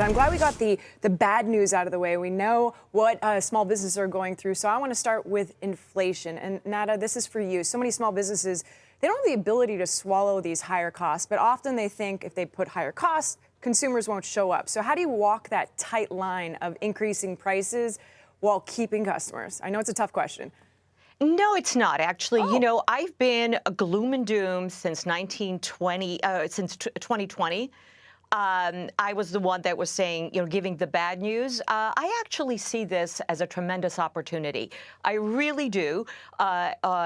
I'm glad we got the bad news out of the way. We know what small businesses are going through. So I want to start with inflation. And Nada, this is for you. So many small businesses, they don't have the ability to swallow these higher costs, but often they think if they put higher costs, consumers won't show up. So how do you walk that tight line of increasing prices while keeping customers? I know it's a tough question. No, it's not, actually. Oh. You know, I've been a gloom and doom since 2020. I was the one that was saying, you know, giving the bad news. I actually see this as a tremendous opportunity. I really do,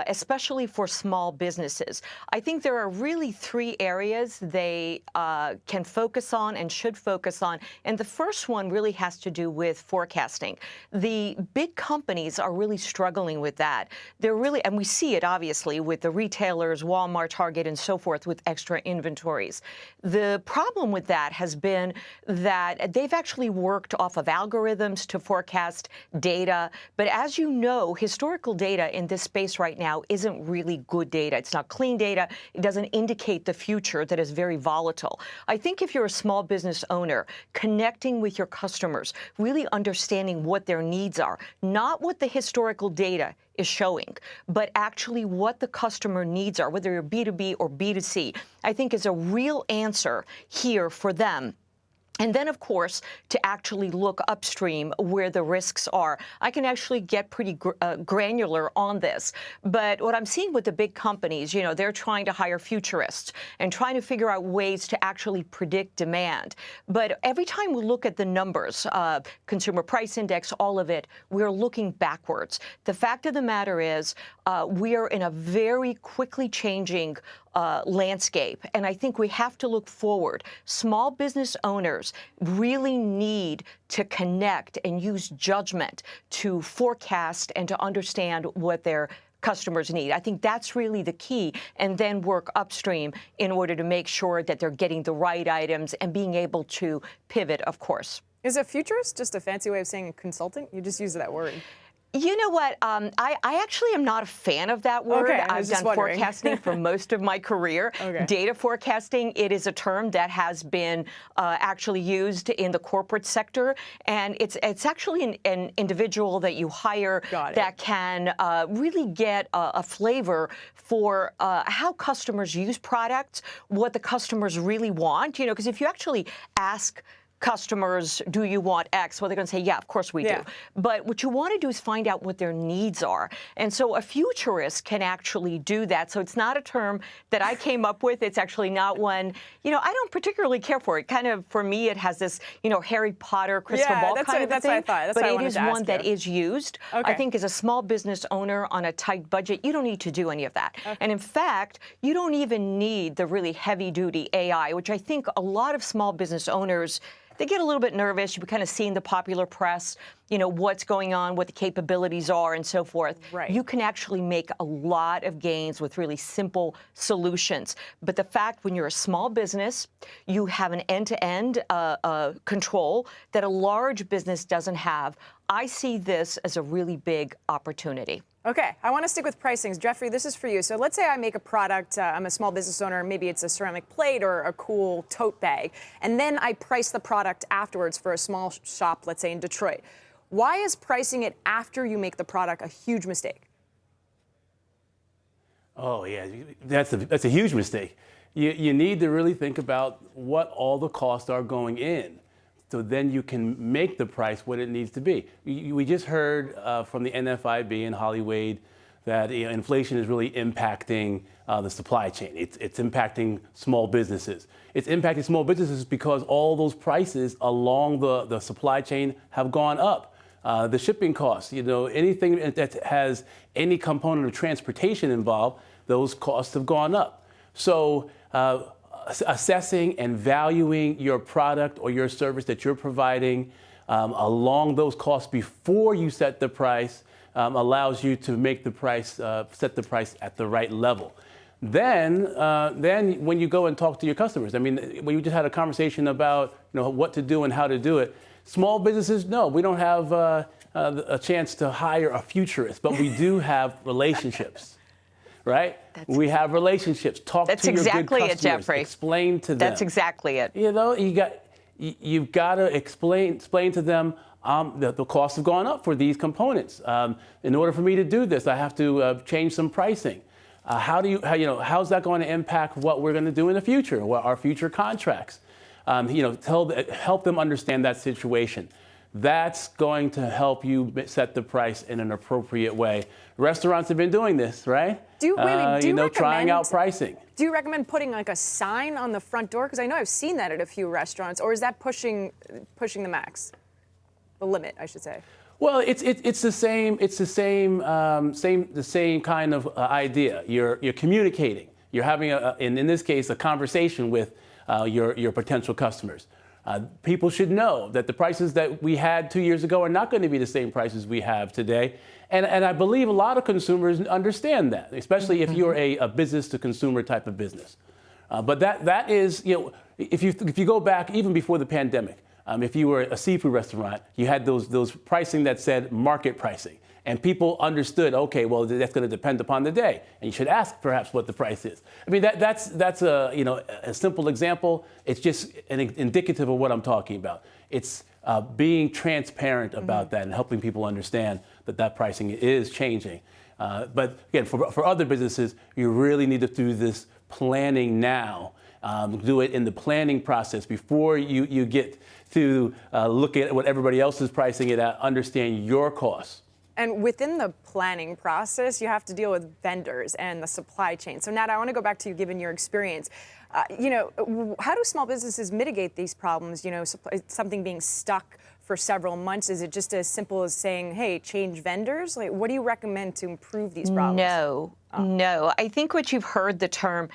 especially for small businesses. I think there are really three areas they can focus on and should focus on. And the first one really has to do with forecasting. The big companies are really struggling with that. They're really, and we see it obviously with the retailers, Walmart, Target, and so forth, with extra inventories. The problem with that has been that they've actually worked off of algorithms to forecast data. But as you know, historical data in this space right now isn't really good data. It's not clean data. It doesn't indicate the future, that is very volatile. I think if you're a small business owner, connecting with your customers, really understanding what their needs are, not what the historical data is showing, but actually what the customer needs are, whether you're B2B or B2C, I think is a real answer here for them. And then, of course, to actually look upstream where the risks are. I can actually get pretty granular on this. But what I'm seeing with the big companies, you know, they're trying to hire futurists and trying to figure out ways to actually predict demand. But every time we look at the numbers, consumer price index, all of it, we're looking backwards. The fact of the matter is we are in a very quickly changing landscape. And I think we have to look forward. Small business owners really need to connect and use judgment to forecast and to understand what their customers need. I think that's really the key, and then work upstream in order to make sure that they're getting the right items and being able to pivot, of course. Is a futurist just a fancy way of saying a consultant? You just use that word. You know what? I actually am not a fan of that word. Okay, I've done forecasting for most of my career. Okay. Data forecasting, it is a term that has been actually used in the corporate sector. And it's actually an individual that you hire that can really get a flavor for how customers use products, what the customers really want. You know, because if you actually ask customers, do you want X? Well, they're going to say, yeah, of course we do. But what you want to do is find out what their needs are. And so a futurist can actually do that. So it's not a term that I came up with. It's actually not one, you know, I don't particularly care for it. Kind of, for me, it has this, you know, Harry Potter crystal ball kind of that's thing. What I thought. That's but what I it is one that is used. I think as a small business owner on a tight budget, you don't need to do any of that. And in fact, you don't even need the really heavy-duty AI, which I think a lot of small business owners, they get a little bit nervous. You kind of see in the popular press, you know, what's going on, what the capabilities are, and so forth. You can actually make a lot of gains with really simple solutions. But the fact when you're a small business, you have an end-to-end control that a large business doesn't have. I see this as a really big opportunity. Okay, I want to stick with pricings. Jeffrey, this is for you. So let's say I make a product, I'm a small business owner, maybe it's a ceramic plate or a cool tote bag, and then I price the product afterwards for a small shop, let's say in Detroit. Why is pricing it after you make the product a huge mistake? Oh, yeah, that's a huge mistake. You need to really think about what all the costs are going in. So then you can make the price what it needs to be. We just heard from the NFIB and Holly Wade that inflation is really impacting the supply chain. It's impacting small businesses. It's impacting small businesses because all those prices along the supply chain have gone up. The shipping costs, you know, anything that has any component of transportation involved, those costs have gone up. So assessing and valuing your product or your service that you're providing along those costs before you set the price allows you to make the price, set the price at the right level. Then when you go and talk to your customers, I mean, we just had a conversation about, you know, what to do and how to do it. Small businesses, no, we don't have a chance to hire a futurist, but we do have relationships. Right? We have relationships. Talk to your good customers. That's exactly it, Jeffrey. Explain to them. That's exactly it. You know, you've got to explain to them that the costs have gone up for these components. In order for me to do this, I have to change some pricing. How's that going to impact what we're going to do in the future, what our future contracts? Help them understand that situation. That's going to help you set the price in an appropriate way. Restaurants have been doing this, right? Trying out pricing. Do you recommend putting like a sign on the front door? Because I know I've seen that at a few restaurants. Or is that pushing the max, the limit, I should say? Well, it's the same. It's the same kind of idea. You're communicating. You're having in this case a conversation with your potential customers. People should know that the prices that we had 2 years ago are not going to be the same prices we have today. And I believe a lot of consumers understand that, especially if you're a business to consumer type of business. But that is, if you go back even before the pandemic, if you were a seafood restaurant, you had those pricing that said market pricing. And people understood, okay, well, that's going to depend upon the day. And you should ask perhaps what the price is. I mean, that's a simple example. It's just an indicative of what I'm talking about. It's being transparent about that and helping people understand that pricing is changing. But again, for other businesses, you really need to do this planning now. Do it in the planning process before you get to look at what everybody else is pricing it at, understand your costs. And within the planning process, you have to deal with vendors and the supply chain. So, Nat, I want to go back to you, given your experience. How do small businesses mitigate these problems? Something being stuck for several months. Is it just as simple as saying, hey, change vendors? Like, what do you recommend to improve these problems? No. I think what you've heard the term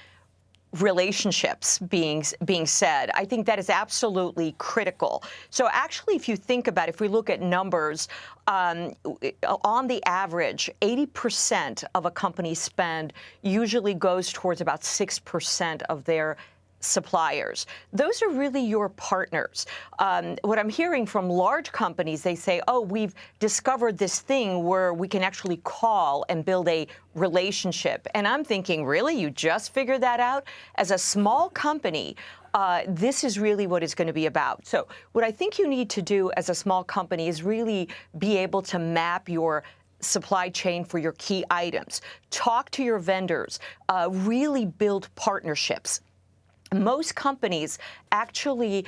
relationships being said, I think that is absolutely critical. So actually, if you think about it, if we look at numbers, on the average, 80% of a company's spend usually goes towards about 6% of their suppliers. Those are really your partners. What I'm hearing from large companies, they say, oh, we've discovered this thing where we can actually call and build a relationship. And I'm thinking, really? You just figured that out? As a small company, this is really what it's going to be about. So what I think you need to do as a small company is really be able to map your supply chain for your key items. Talk to your vendors. Really build partnerships. Most companies actually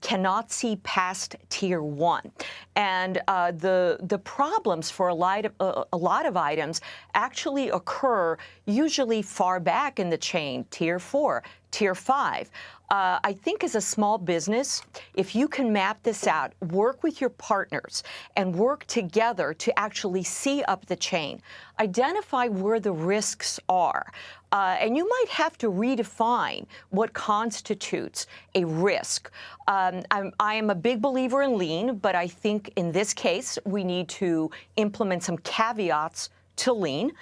cannot see past tier 1, and the problems for a lot of items actually occur usually far back in the chain, tier 4, tier 5. I think as a small business, if you can map this out, work with your partners and work together to actually see up the chain, identify where the risks are. And you might have to redefine what constitutes a risk. I am a big believer in lean, but I think in this case, we need to implement some caveats to lean,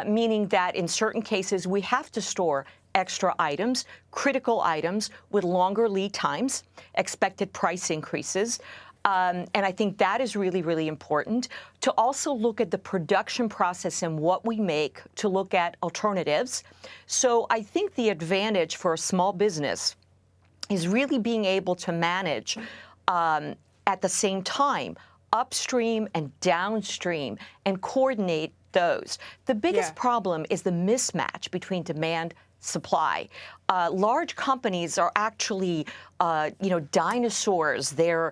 meaning that in certain cases, we have to store extra items, critical items with longer lead times, expected price increases. And I think that is really, really important to also look at the production process and what we make, to look at alternatives. So I think the advantage for a small business is really being able to manage at the same time upstream and downstream and coordinate those. The biggest problem is the mismatch between demand supply. Large companies are actually, dinosaurs. They're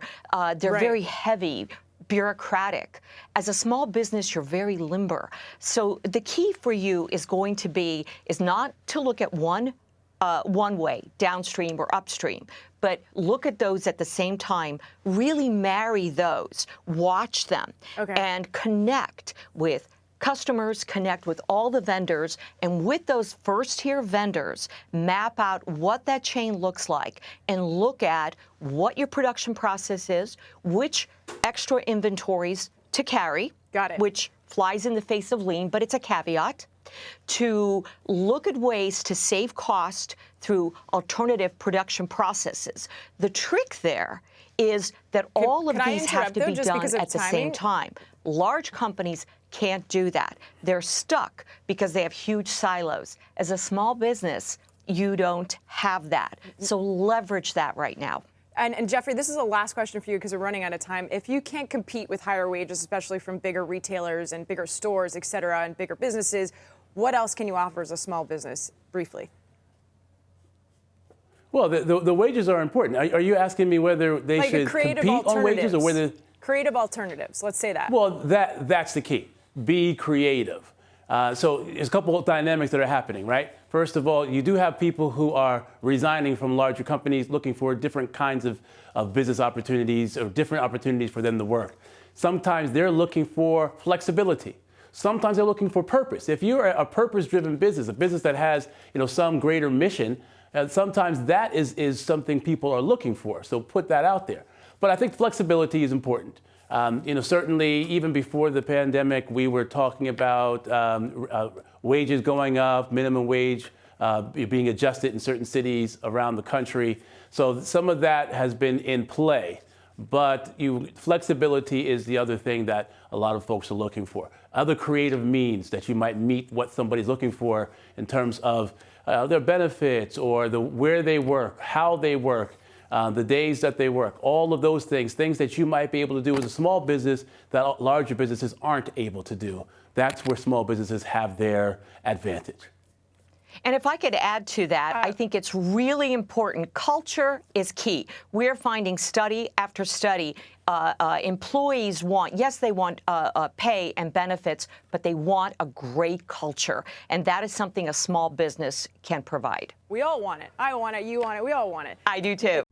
very heavy, bureaucratic. As a small business, you're very limber. So the key for you is going to be not to look at one way, downstream or upstream, but look at those at the same time, really marry those, watch them, and connect with customers, connect with all the vendors, and with those first-tier vendors, map out what that chain looks like and look at what your production process is, which extra inventories to carry, which flies in the face of lean, but it's a caveat, to look at ways to save cost through alternative production processes. The trick there is that all of these have to be done at the same time. Large companies can't do that. They're stuck because they have huge silos. As a small business, you don't have that. So leverage that right now. And Jeffrey, this is the last question for you because we're running out of time. If you can't compete with higher wages, especially from bigger retailers and bigger stores, et cetera, and bigger businesses, what else can you offer as a small business, briefly? Well, the wages are important. Are you asking me whether they should compete on wages or whether... Creative alternatives, let's say that. Well, that's the key. Be creative. So there's a couple of dynamics that are happening, right? First of all, you do have people who are resigning from larger companies looking for different kinds of business opportunities or different opportunities for them to work. Sometimes they're looking for flexibility. Sometimes they're looking for purpose. If you're a purpose-driven business, a business that has some greater mission, sometimes that is something people are looking for. So put that out there. But I think flexibility is important. Certainly, even before the pandemic, we were talking about wages going up, minimum wage being adjusted in certain cities around the country. So some of that has been in play. But flexibility is the other thing that a lot of folks are looking for. Other creative means that you might meet what somebody's looking for in terms of their benefits or where they work, how they work. The days that they work, all of those things that you might be able to do as a small business that larger businesses aren't able to do. That's where small businesses have their advantage. And if I could add to that, I think it's really important. Culture is key. We're finding study after study, employees want, yes, they want pay and benefits, but they want a great culture. And that is something a small business can provide. We all want it. I want it. You want it. We all want it. I do too.